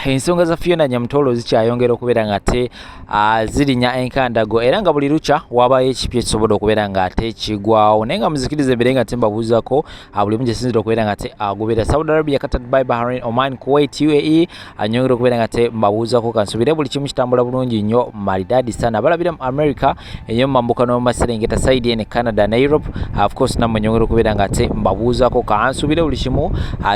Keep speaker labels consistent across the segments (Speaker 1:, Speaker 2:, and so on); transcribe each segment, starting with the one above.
Speaker 1: Ensonga za Fiona Nyamutolo zikyayongera okubeera nga ate zirinya enkandago era nga buli lucha wabayo ekipya ekisobola okubeera nga ate kigwawo naye nga muzikirize mbere nga tembabuuzako buli omu gyesinzira okubeera nga ate agoberera Saudi Arabia, Qatar, Dubai, Bahrain, Oman, Kuwait, UAE anyongera okubeera nga ate mbabuuzako kansubire buli kimu kitambula bulungi nnyo maridadi sana abalabira mu America enyo mu mambuka n'omumaserengeta side ene Canada ne Europe of course namwe nyongera okubeera nga ate mbabuuzako kansubire buli kimu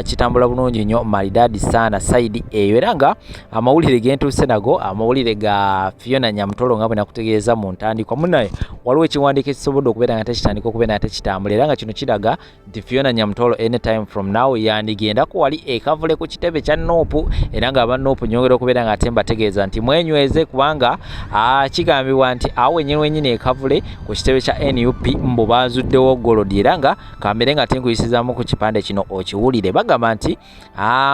Speaker 1: kitambula bulungi nnyo maridadi sana side eyo era nga amawulire gentuuse nago amawulire ga Fiona Nyamutolo nga bwe nakutegeeza mu ntandikwa munaye waliwo ekiwandiiko ekisobodde okubeera nga tekitandika okubeera nga tekitambula era nga kino kiraga nti Fiona Nyamutolo anytime from now yandigenda ku wali ekavule ku kitebe kya Nopu era nga aba Nopu nyongera okubeera nga ate mbategeeza nti mwenyweze kubanga kigambibwa nti awo wenyini ekavule ku kitebe kya NUP mbu bazuddewo Golodi era nga kambere nga tenkuyisizaamu ku kipande kino okiwulire bagamba nti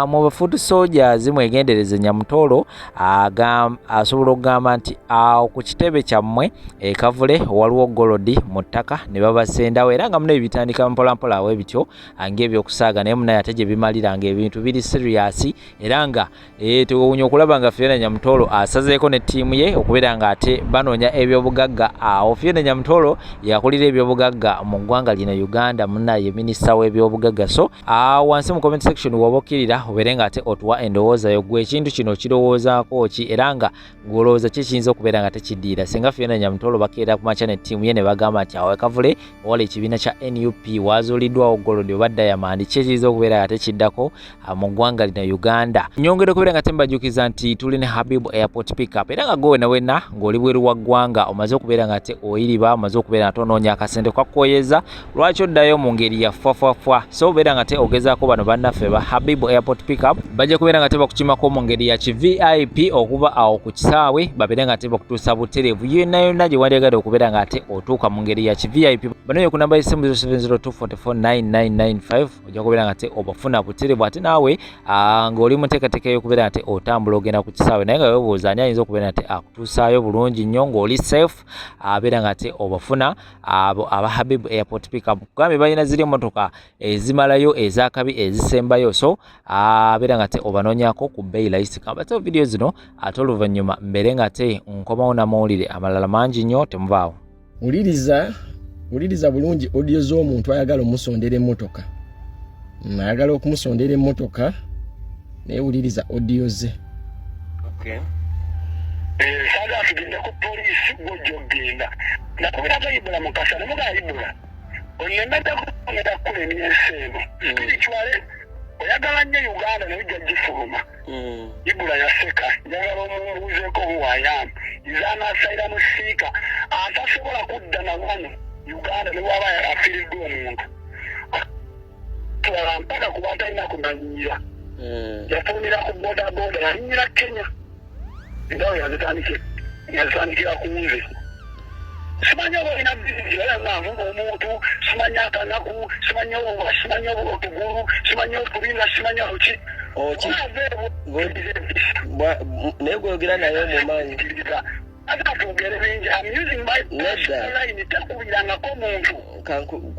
Speaker 1: mu bafudu soldiers mwegendereze Nyamutolo asobola okugamba nti ku kitebe kyammwe ekavule waliwo Golodi mu ttaka ne babasendawo era nga munaye bitandika mpolampola awo ebityo ng'ebyokusaaga naye munaye ate gye bimalira ng'ebintu biri serious era nga tewuunya okulaba nga Fiona Nyamutolo asazeeko ne ttiimu ye okubeera nga ate banoonya ebyobugagga awo Fiona Nyamutolo yakulira ebyobugagga mu ggwanga lino Uganda munaye minisita w'ebyobugagga so wansi mu comment section waba okkirira obeere nga ate otuwa endowooza yo gwe ekintu kino kirowoozaako ki era nga ng'olowooza kiyinza okubeera nga tekiddiira singa Fiona Nyamutolo bakeera ku makya ne ttiimu ye ne bagamba nti awo ekavule wala ekibiina kya NUP wazuuliddwawo Golodi oba Diamond kiyinza okubeera nga tekiddako mu ggwanga lino Uganda nyongera okubeera nga tembajukiza nti tuli ne Habibu Airport Pickup era nga gwe wenna ng'oli bweru wa ggwanga omaze okubeera nga ate oyiriba omaze okubeera nga tonoonya akasente kakkoyeza lwaki oddayo mu ngeri ya fwafwafwa so obeera nga te ogezaako bano bannaffe ba Habibu Airport Pickup bajja kubeera nga te bakukimako mu ngeri ya VIP okuba awo ku kisaawe babeera nga ate bakutuusa butereevu yonna yonna gye wandyagadde okubeera nga ate otuuka mu ngeri ya VIP banoyo ku namba y'essimu 0702449995 ojja kubeera nga ate obafuna butereevu ate naawe ng'oli mu nteekateeka y'okubeera nga ate otambula ogenda ku kisaawe naye nga weebuuza ani ayinza okubeera nga ate akutuusaayo bulungi nnyo ng'oli safe abeera nga ate obafuna abo aba Habibu Airport Pickup kugambe balina ziri emmotoka ezimalayo ezakabi ezisembayo so abeera nga ate obanoonyako ku bbeeyi layisi kambateo video zino ate oluvannyuma mbeere nga ate nkomawo n'amawulire amalala mangi nnyo temuvaawo
Speaker 2: wuliriza bulungi audio z'omuntu ayagala omusondera emmotoka ayagala okumusondera emmotoka naye wuliriza audio ze
Speaker 3: saga tugenda ku poliisi gwojogenda nakubira gayibula mukasa nemugayibula onyemedde kuomera kule emyezi eno spirituale oyagala nnyo Uganda nebijja gifuluma ibula yaseka njagala omumbuuzeeko obuwayamu izanasaira mu siika atasobola kudda na wano Uganda ne waba afiiriddwa omuntu twala mpaka kuba talina kumanyira yafulumira ku bodaboda yalinyira Kenya ndawe yazitandikira ku nze simanya olina bizibu nanvuga omuntu simanya akanaku simanya otugulu simanya okulinda simanya oki
Speaker 4: naye gweyogera naye mumanyi
Speaker 3: atatugere bingi I'm using my personal line tekubirangako omuntu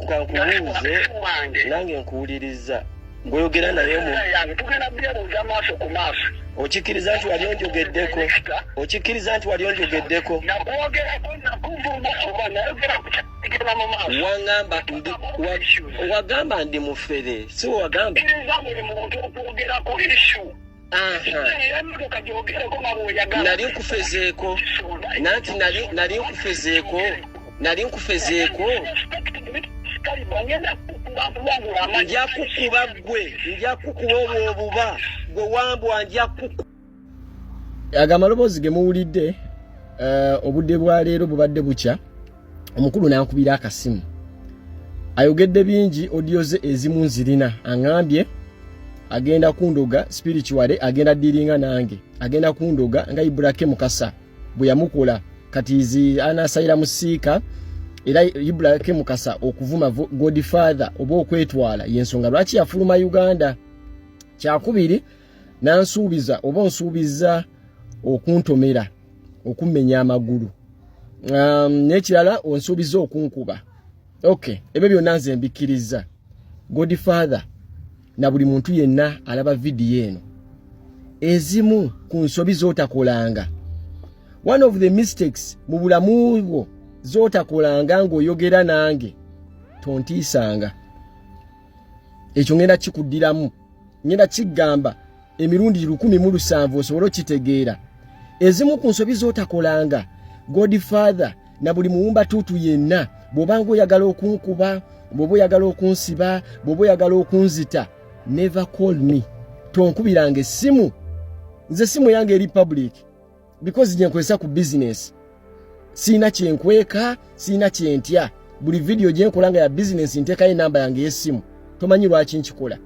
Speaker 4: kankubuuze nange nkuwuliriza gweyogera naye
Speaker 3: tugenda byebuuza maaso ku maaso
Speaker 4: okikkiriza nti wali onjogeddeko
Speaker 3: nakwogerako nakuvuma oba nayogera kukyagera mu maaso
Speaker 4: wagamba ndi mufere si wagamba
Speaker 3: buli muntu okwogerako issu
Speaker 4: nali nkufezeeko nanti nali nkufezeeko njakukuba obwobuba gwe wambwa njakuku
Speaker 2: agamalobozi ge muwulidde obudde bwa leero bubadde bukya omukulu nankubira akasimu ayogedde bingi audio ze ezimu nzirina aŋambye agenda kundoga spirituale agenda diringa nange agenda kundoga nga Ibrahim Mukasa bwe yamukola kati anasayira musiika era Ibrahim Mukasa okuvuma Godfather oba okwetwala yensonga lwaki yafuluma Uganda kyakubiri nansuubiza oba nsuubiza okuntomera okummenya amagulu n'ekirala onsuubiza okunkuba okay ebyo byonna nze mbikkiriza Godfather na buli muntu yenna alaba video eno ezimu ku nsobi z'otakolanga. One of the mistakes mu bulamu bwo z'otakolanga ng'oyogera nange, tontiisanga. Ekyo ngenda kikuddiramu, ngenda kigamba emirundi 107 osobola okitegeera. Ezimu ku nsobi z'otakolanga, Godfather na buli muwumba tuutu yenna, bw'obanga oyagala okunkuba, bw'oba oyagala okunsiba, bw'oba oyagala okunzita, never call me. Tonkubiranga essimu. Nze simu yange eri public because gye nkozesa ku business. Siina kyenkweka, siina kyentya. Buli video gye nkolanga ya business nteekayo enamba yange y'essimu. Tomanyi lwaki nkikola.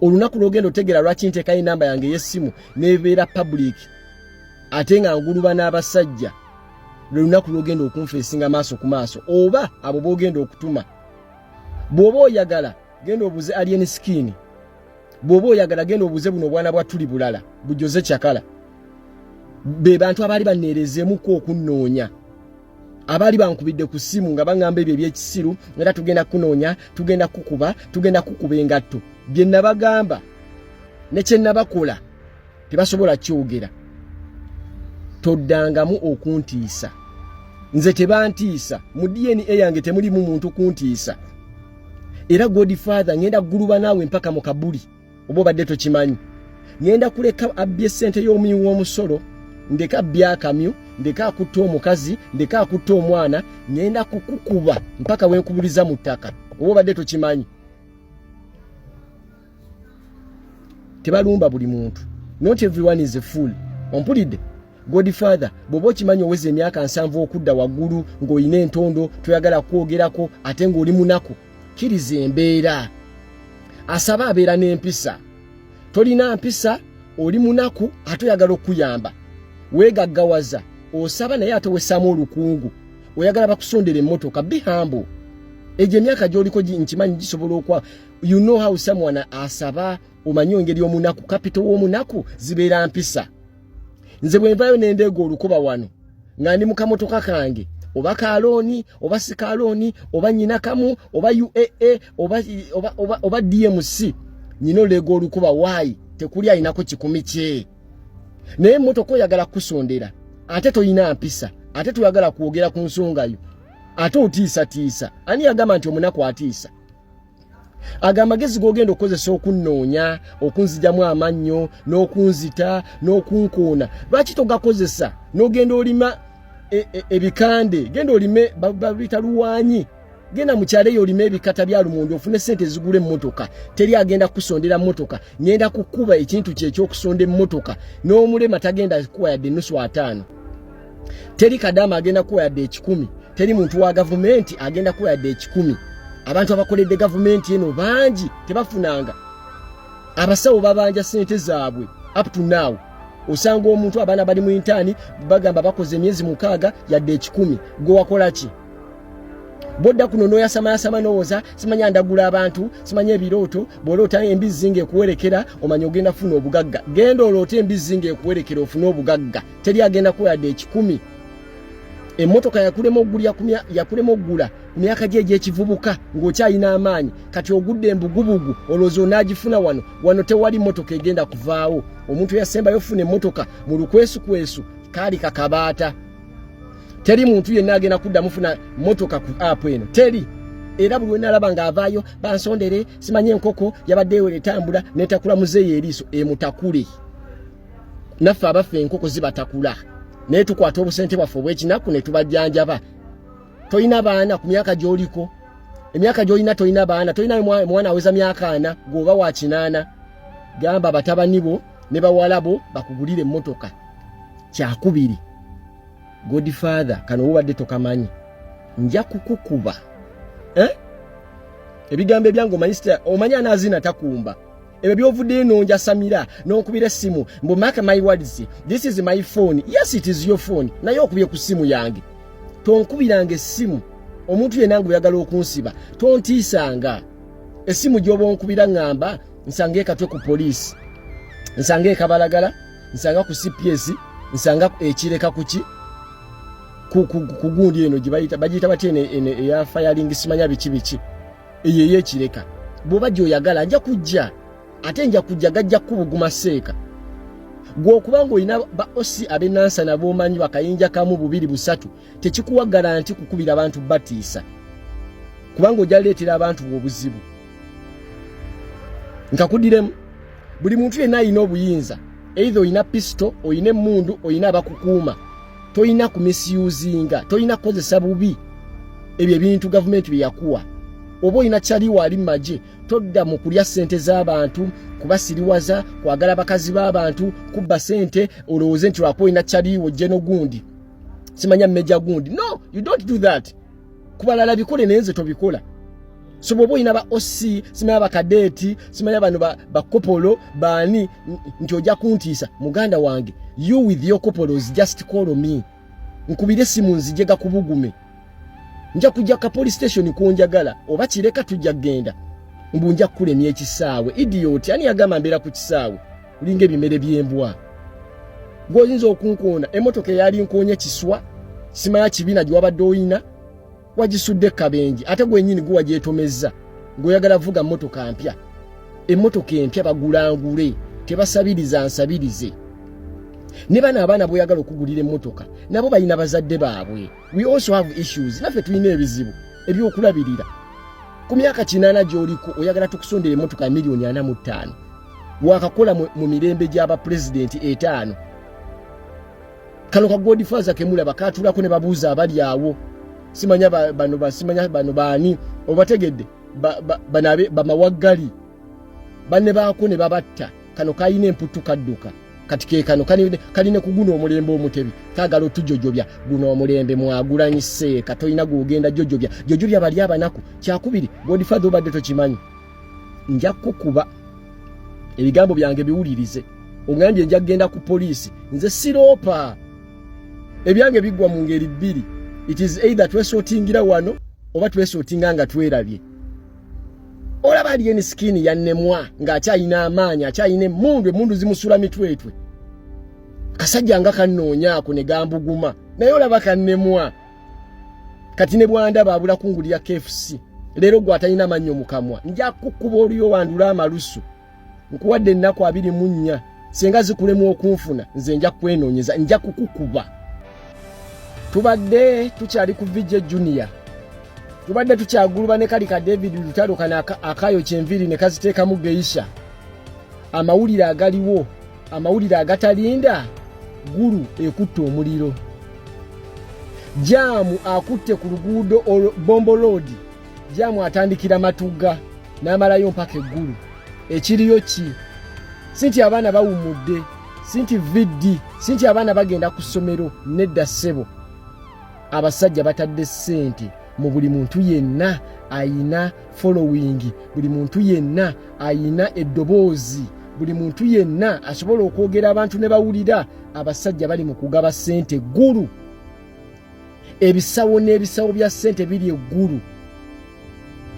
Speaker 2: Olunaku lw'ogenda otegeera lwaki nteekayo enamba yange y'essimu n'ebeera public ate nga nguluba n'abasajja. Lwe lunaku lw'ogenda okunfeesinga maaso ku maaso oba abo b'ogenda okutuma. Bw'oba oyagala genda obuze alien skin. Bw'oba oyagala genda obuze buno obwana bwa tuli bulala bujoze kyakala. Be bantu abaali banneerezeemuko okunnoonya. Abaali bankubidde ku ssimu nga baŋŋamba ebyo eby'ekisiru era tugenda kunoonya, tugenda kukuba engatto. Bye nabagamba ne kye nabakola tebasobola kyogera. Toddangamu okuntiisa. Nze tebantiisa. Mu DNA yange temulimu muntu kuntiisa. Era Godfather ngenda guluba naawe mpaka mu kabuli. Oba obadde tokimanyi. Ngenda kuleka abbye ssente y'omuyi w'omusolo, ndeka abbye akamyu, ndeka akutta omukazi, ndeka akutta omwana, ngenda kukukuba mpaka wenkubuliza mu ttaka. Oba obadde tokimanyi. Tebalumba buli muntu. Not everyone is a fool. Ompulidde? Godfather, bw'oba okimanyi oweza emyaka 7 okudda waggulu ng'olina entondo toyagala kwogerako ate ng'oli munaku, kkiriza embeera. Asaba abeera n'empisa. Tolina mpisa, oli munaku ate oyagala okuyamba. Weegaggawaza, osaba naye ate wessaamu olukungu. Oyagala bakusondera emmotoka, be humble. Egyo emyaka gy'oliko nkimanyi gisobola okwa. You know how someone asaba, omanyi engeri y'omunaku, capital w'omunaku zibeera mpisa. Nze bwe nvayo n'endeega olukuba wano nga ndi mu kamotoka kange, oba kalooni oba sikalooni oba nyina kamu oba UAA oba DMC, nyina oleega olukuba waayi tekuli alinako kikumi kye. Naye emmotoka oyagala kusondera ate toyina mpisa, ate tuyagala kwogera ku nsonga yo, ate otiisatiisa. Ani yagamba nti omunaku atiisa? Agamagezi g'ogenda okozesa okunnoonya, okunzijamu amannyo, n'okunzita, n'okunkoona. Lwaki togakozesa? N'ogenda olima ebikande, genda olime babita luwaanyi. Genda mu kyalo eyo olime ebikata bya lumonde ofune ssente zigula emmotoka. Teri agenda kusondera mmotoka. Ngenda kukuba ekintu kye ekyokusonda emmotoka. N'omulema tagenda kuwa yadde ennusu 5. Teri kadama agenda kuwa yadde 10. Teri muntu wa gavumenti agenda kuwa yadde 10. Abantu abakoledde gavumenti eno bangi tebafunanga. Abasawo babanja ssente zaabwe up to now. Osanga omuntu abaana bali mu intani bagamba bakoze emyezi 6 yadde 10. Gwe wakola ki? Bodda kuno noyasama nooza, simanya ndagula abantu, simanya ebirooto, bw'oloota embizi ng'ekuwerekera omanya ogenda funa obugagga. Genda oloota embizi ng'ekuwerekera ofune obugagga. Teri agenda kuwa yadde 10. Emmotoka yakulema ogula ku myaka gye egy'ekivubuka ng'okyalina amaanyi, kati ogudde embugubugu olowooza onaagifuna wano tewali mmotoka egenda kuvaawo. Omuntu yasembayo ofuna emmotoka mu lukwesukwesu kaali kakabaata. Teri muntu yenna agenda kudda mufuna mmotoka ku app eno, teri. Era buli wenalaba ng'avaayo bansondere, simanye enkoko yabaddeyo etambula n'etakula muzeeyo eriiso, emutakule. Naffe abaffe enkoko zibatakula. Naye tukwata obusente bwaffe obw'ekinaku ne tubajjanjaba. Toyina baana ku myaka gy'oliko. Emyaka gy'olina toyina baana. Toyina mwana aweza myaka 4 g'oba wa 8. Gamba batabani bo ne bawala bo bakugulire emmotoka. Kyakubiri. Godfather, kano obadde tokamanyi. Nja kukukuba. Ebigambo ebyange omanyi anaazina takumba. Ebyo byovudde nonja samira n'okubira essimu mbu mark my words, this is my phone. Yes, it is your phone. Naye okubye ku ssimu yange. Tonkubiranga essimu. Omuntu yenna oyagala okunsiba tontiisanga. Essimu gy'oba onkubira ngamba nsange katwe ku police, nsange kabalagala, nsanga ku CPS, nsanga ekireka kuki ku gundi eno gye bagiyita batene eya firing simanya biki eyo yekireka. Bw'oba gy'oyagala nja kujja, ate nja kujja gajja kubuguma seeka. gwe okubanga olina ba osi ab'enansa nabo omanyi bakayinja kamu bubiri busatu tekikuwa garanti kukubira abantu batiisa kubanga ojja leetera abantu obuzibu nkakudiremu buli muntu yenna alina obuyinza either oyina pisto oyina emmundu oyina abakukuuma toyina kumisuzinga toyina kukozesa bubi ebyo ebintu gavumenti bye yakuwa oba oyina kyaliwo ali maje todda mu kulya ssente z'abantu kubasiriwaza kwagala bakazi b'abantu kubba ssente olowooze nti lwako oyina kyaliwo jeno gundi simanya mmeja gundi no you don't do that kubalala bikole nenze tobikola so bwoba oyina ba osi simanya bakadeeti simanya bano bakopolo baani nti ojja kuntiisa muganda wange you with your copolos just call me nkubire simu nzijega kubugume nja kujja ka police station kunjagala oba kireka tujja genda mbunja kulemya ekisaawe idiot ani yagamba mbera ku kisaawe ulinge bimere byembwa goyinza okunkoona emotoka yali nkonya kiswa simanya kibina jwabadde oyina wagisudde kabenji ate gwenyini gwe wagyetomezza ngoyagala vuga motoka mpya emotoka empya bagulangule tebasabiriza nsabirize ne bana abaana boyagala okugulira emotoka nabo balina bazadde baabwe we also have issues naffe tulina ebizibu ebyokulabirira ku myaka 8 gy'oliko oyagala tukusondera emotoka ya miliyoni 45 wakakola mu mirembe gy'aba president 5 kano ka Godfather kemula bakatulako ne babuuza abali awo simanya bano baani obategedde banabe bamawaggali banne baako ne babatta kano kayina emputu kadduka kati ke kano kaline kuguna omulembe omutebi kagala otujojobya guno omulembe mwagulanyise katoyina gugenda jojobya bali abanaku kyakubiri Godfather obadde tokimanyi nja kukuba ebigambo byange biwulirize omwandi nja kugenda ku police nze siropa ebyange bigwa mu ngeri bbiri it is either twesotingira wano oba twesotinga nga twerabye olaba alien skin yannemwa ng'akyayina amaanyi akyayina emmundu zimusula mitwetwe kasajja nga kannoonyaako ne gambuguma naye olaba kannemwa kati ne bwanda baabula kungulira KFC leero gwe atalina mannyo mu kamwa nja kukuba oliyo wandula amalusu nkuwadde ennaku 24 senga zikulemu okunfuna nze nja kwenoonyeza nja kukukuba tubadde tukyali ku VJ Junior tubadde tukyaguluba ne kali ka David Lutalo kana akayo kyenviri ne kaziteeka mu geisha amawulire agaliwo amawulire agatalinda gulu ekutte omuliro jamu akutte ku luguudo Bombo Road jamu atandikira Matuga n'amalayo mpaka eggulu ekiriyo ki sinti abaana bawumudde sinti viddi sinti abaana bagenda ku ssomero nedda ssebo abasajja batadde ssente mu buli muntu yenna ayina following buli muntu yenna ayina eddoboozi buli muntu yenna asobola okwogera abantu ne bawulira abasajja bali mu kugaba ssente ggulu ebisawo n'ebisawo bya ssente biri eggulu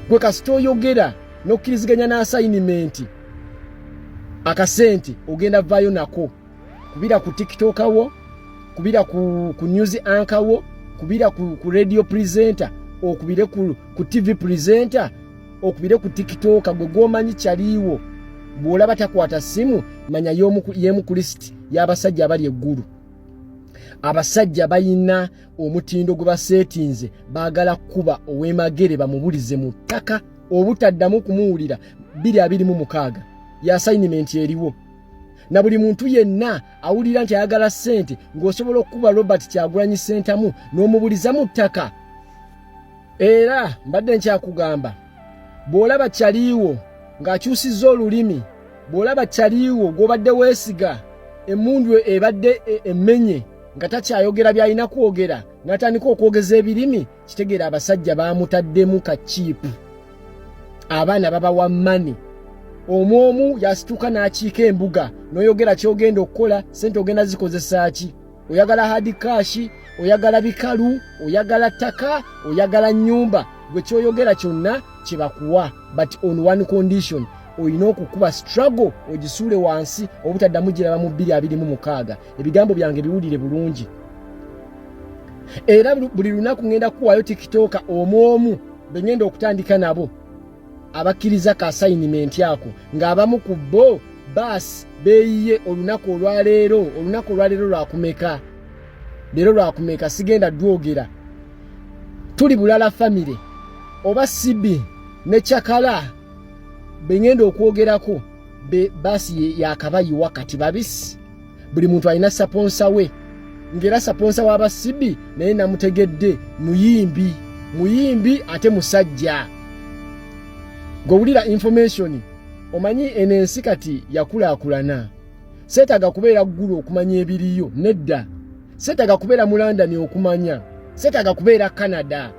Speaker 2: gwe kasita oyogera n'okkiriziganya n'assignment akasente ogenda vayo nako kubira ku TikTok wo kubira ku news anchor wo kubira ku radio presenter okubire ku TV presenter okubire ku TikTok gwe gomanyi kyaliwo bwolaba takwata simu manya yemu ku list y'abasajja abali eggulu abasajja bayina omutindo gwe basetinze bagala kuba owemagere bamubulize mu ttaka obutaddamu kumuwulira 226 ya assignment eriwo na buli muntu yenna awulira nti ayagala ssente ng'osobola okuba Robert Kyagulanyi Ssentamu n'omubuliza mu ttaka era mbadde nkyakugamba bw'olaba kyaliwo ng'akyusizza olulimi bw'olaba kyaliwo gw'obadde weesiga emmundu ebadde emmenye nga takyayogera by'alina kwogera n'atandika okwogeza ebirimi kitegeera abasajja baamutaddemu kakiipu abaana babawa mani omwomu yasituka n'akiika embuga n'oyogera ky'ogenda okukola ssente ogenda zikozesa ki oyagala hard cash oyagala bikalu oyagala ttaka oyagala nnyumba gwe kyoyogera kyonna kibakuwa but on one condition oyina okukuba struggle ogisuule wansi obutaddamu giraba mu 226 ebigambo byange biwulire bulungi era buli lunaku ngenda kuwayo TikTok omwomu bengenda okutandika nabo abakkiriza ka assignment yako ng'abamu ku bo basi beyiye olunaku olwaleero lwakumeka. Leero lwakumeka sigenda dwogera. Tuli Bulala family oba Sibi ne Chakala bengenda okwogerako basi yakabayiwa kati babisi. Buli muntu alina saponsa we. Ngera saponsa waba Sibi naye namutegedde muyimbi ate musajja. Gowulira information omanyi enensi kati yakulaakulana. Setaga kubeera ggulu okumanya ebiriyo nedda. Setaga kubeera mu London okumanya. Setaga kubeera Canada.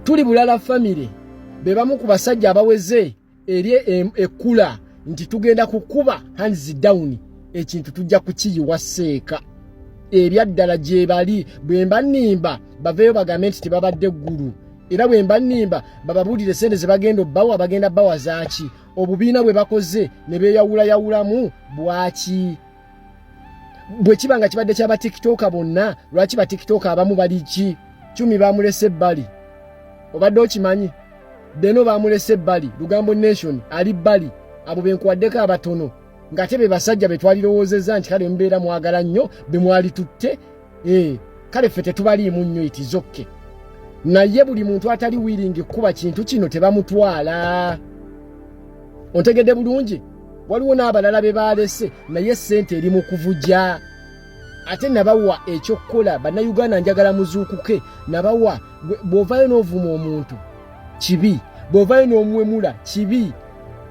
Speaker 2: Tuli Bulala family bebamu ku basajja abaweze eri ekula nti tugenda kukuba hands down ekintu tujja kukiyiwa seeka. Ebyaddala gye bali bwemba nnimba baveyo bagambe nti tebabadde ggulu. Era bwemba nnimba bababulire sente ze bagenda bawa zaaki. Obubiina bwe bakoze ne beeyawulayawulamu bwaki. Bwe kibanga kibadde kyaba TikTok bonna lwaki ba TikTok abamu bali ki? Chumi bamulese ebbali. Obadde okimanyi? Beno bamulese ebbali. Lugambo Nation ali bbali. Abo benkwaddeko abatono. Ngate be basajja betwalirowoozezza nti kale mbeera mwagala nnyo be mwali tutte. Kale ffe tetubaliimu nnyo itizokke. Naye buli muntu atali willing kuba kintu kino tebamutwala. Ontegedde bulungi? Waliwo n'abalala be baalese naye ssente eri mu kuvuja. Ate nabawa ekyokukola bannayuganda njagala muzuukuke nabawa bw'ovaayo n'ovuma omuntu kibi, bw'ovaayo n'omuwemula kibi,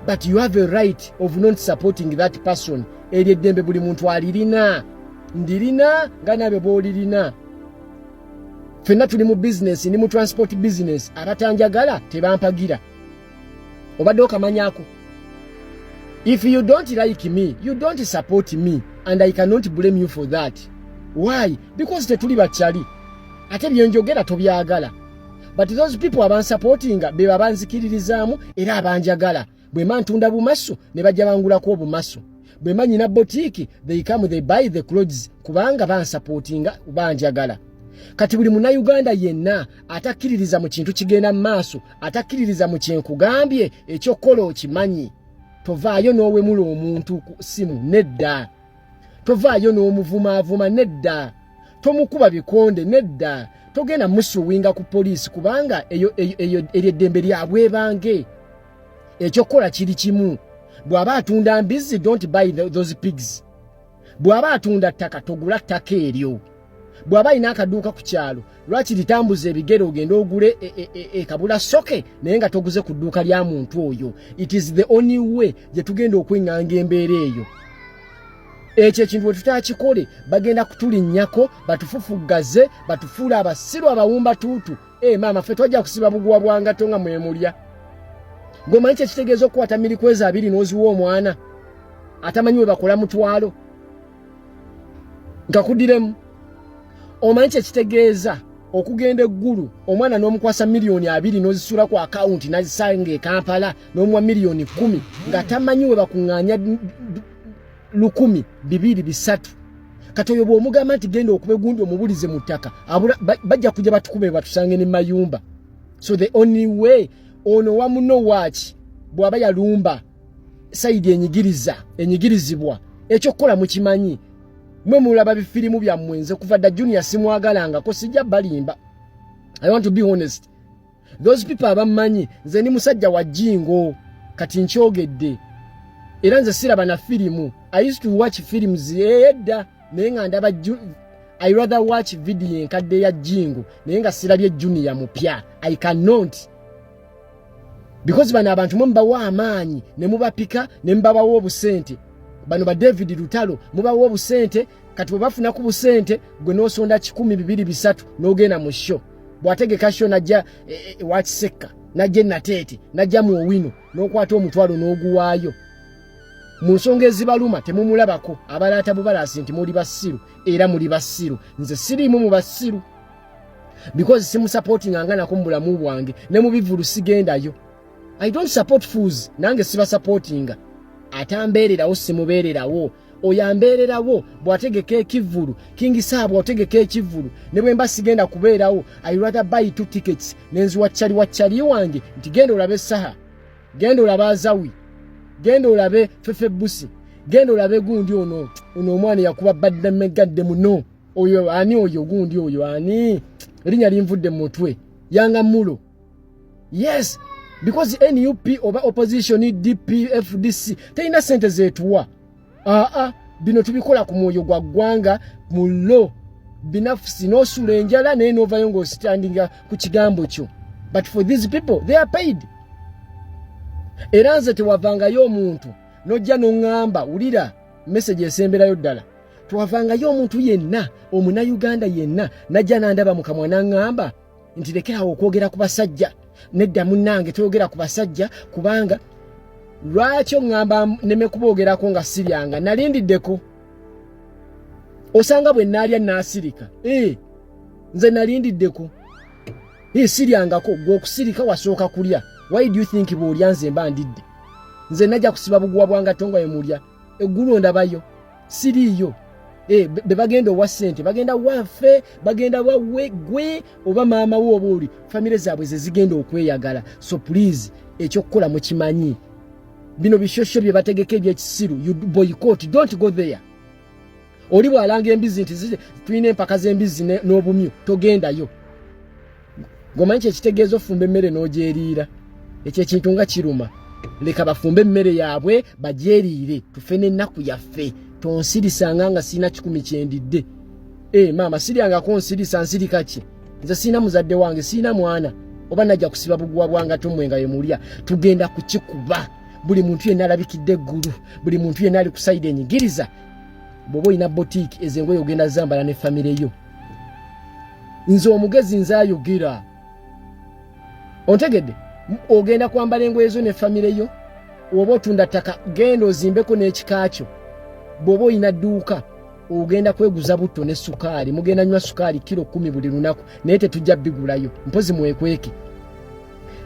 Speaker 2: but you have a right of not supporting that person. Eryo eddembe buli muntu alirina. Ndirina nga nabe b'olirina. Ffenna tuli mu business ni mu transport business. Abatanjagala tebampagira. Obadde okamanyaako. If you don't like me, you don't support me, and I cannot blame you for that. Why? Because tetuli bachali. Ate byenjogera tobyagala. But those people abansupporting be babanzikiririzaamu era abanjagala. Bwe mantunda bumaso ne bajja bangulako obumaso. Bwe manyina boutique they come they buy the clothes kubanga bansupportinga banjagala. Kati buli munnayuganda yenna atakkiririza mu kintu kigenda mu maaso, atakkiririza mu kyenkugambye ekyokola okimanyi. Tovaayo n'owemula omuntu ku simu nedda. Tovaayo n'omuvumaavuma nedda. Tomukuba bikonde nedda. Togenda musuwinga ku poliisi kubanga eyo eddembe lyabwe bange. Ekyokola kiri kimu. Bw'aba atunda mbizi don't buy those pigs. Bw'aba atunda ttaka togula ttaka eryo. Bw'aba alina akaduuka ku kyalo lwaki litambuza ebigere ogenda ogule kabula soke naye nga toguze ku dduuka lya muntu oyo. It is the only way gye tugenda okwenganga embeera eyo. Ekyo ekintu bwe tutakikole bagenda kutulinnyako batufufuggaze batufuula abasiru abawumba tuutu. Maama ffe twajja kusiba buguwa bwangato nga mwemulya. Ng'omanyi kye kitegeeza okukwata milikwezi 2 n'oziwa omwana atamanyi we bakola mutwalo. Nkakudiremu. Omanyi kye kitegeeza okugenda eggulu omwana n'omukwasa miliyoni 2 n'ozisula ku account n'azisanga e Kampala n'omuwa miliyoni 10 nga tamanyi we bakuŋŋaanya 100, 200, 3. Kati oyo bw'omugamba nti genda okuba egundi omubulize mu ttaka bajja kujja batukube batusange ne mayumba. So the only way ono wamuno waaki bw'aba yalumba sayidi enyigirizibwa ekyokukola mukimanyi. Mwe mulaba bifirimu bya mwenze kuva da Junior simwagalanga ko sijja balimba. I want to be honest. Those people abamanyi nze ni musajja wa jingo kati nkyogedde. Era nze siraba na firimu. I used to watch films edda naye nga ndaba I rather watch video enkadde ya jingo naye nga sirabye Junior mupya. I cannot. Because bana abantu mumbawa amaanyi ne mubapika ne mbabawo obusente. Bano ba David Lutalo mubawo obusente kati bwe bafuna ku busente gwe n'osonda 100, 200, 3 n'ogenda mu show. Bw'ategeka show najja wakiseka najja Nateete najja mu Owino n'okwata omutwalo n'oguwaayo. Mu nsonga ezibaluma temumulabako abalaata bubalaasi nti muli basiru era muli basiru. Nze siriimu mu basiru because simu supporting angana ku mbulamu bwange ne mu bivulu sigendayo. I don't support fools nange siba supportinga. Atambeererawo simubeererawo oyambeererawo bw'ategeka ekivulu King Saab bw'ategeka ekivulu ne bwe mba sigenda kubeerawo I rather buy 2 tickets nenzi wachali wange nti genda olabe saha genda olabe azawi genda olabe Fefe Busi, genda olabe gundi ono omwana yakuba badde megadde muno oyo ani oyo gundi oyo ani linya linvudde mutwe yanga mulo. Yes, because NUP oba opposition DP FDC teina sente zetuwa. Bino tubikola ku mwoyo gwa gwanga mulo binafusi no sulenjala ne nova yongo standing ku kigambo kyo. But for these people they are paid. Eranze tewavanga yo muntu nojja no ngamba ulira message esembera yo ddala. Tewavanga yo muntu yenna omuna Uganda yenna najja nandaba mukamwa nangamba nti lekera okwogera ku basajja nedda munnange toyogera ku basajja kubanga lwaki ngamba neme kubogerako nga siryanga nalindiddeko osanga bwe nalya nasirika nze nalindiddeko siryangako gwe okusirika wasooka kulya. Why do you think bw'olya nze mba ndidde? Nze najja kusiba buguwa bwanga tonga emulya eggulu ndabayo siriyo. Be bagenda wa sente bagenda wafe bagenda wawe gwe oba maama wo obuli family zaabwe ze zigenda okweyagala. So please ekyokukola mukimanyi bino bishosho bye bategeke ebyekisiru you boycott, don't go there. Oli bwalanga embizi nti tuyina empaka z'embizi n'obumyu togendayo. Gomanyi ekitegeezo fumbe emmere n'ogyeriira ekyo ekintu nga kiruma. Leka bafumbe emmere yaabwe bagyeriire tufe n'ennaku yaffe tonsirisanga nga sina 10 kyendidde. Mama siryangako nsirisa nsirika ki? Nze sina muzadde wange sina mwana oba najja kusiba buguwa bwanga tomwenga yemulya tugenda kukikuba. Buli muntu yenna alabikidde eggulu, buli muntu yenna ali kusaida enyigiriza. Bobo ina boutique ezengoye ogenda zambala ne family yo. Nze omugezi nze ayogera. Ontegedde ogenda kwambala engoye zo ne family yo oba otunda ttaka genda ozimbeko n'ekikakyo. Bobo ina dduuka ogenda kweguza butto ne sukaali mugenda nywa sukaali kilo 10 buli lunaku naye tetujja bigulayo mpozi mwekweke.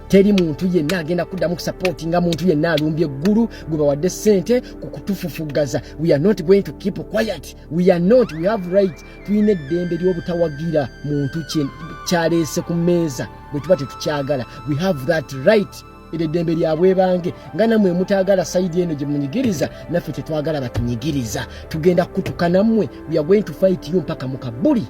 Speaker 2: Teri muntu yenna agenda kuddamu kusupport nga muntu yenna alumbye eggulu gwe bawadde ssente kukutufufugaza. We are not going to keep quiet. We are not. We have right. Tuyina eddembe ly'obutawagira muntu kyaleese ku mmeeza bwe tuba tetukyagala. We have that right. Ere eddembe lyabwe bange nga namwe mutaagala sayidi eno gye munyigiriza naffe tetwagala batunyigiriza. Tugenda kukutuka nammwe. We are going to fight you mpaka mu Kabuli.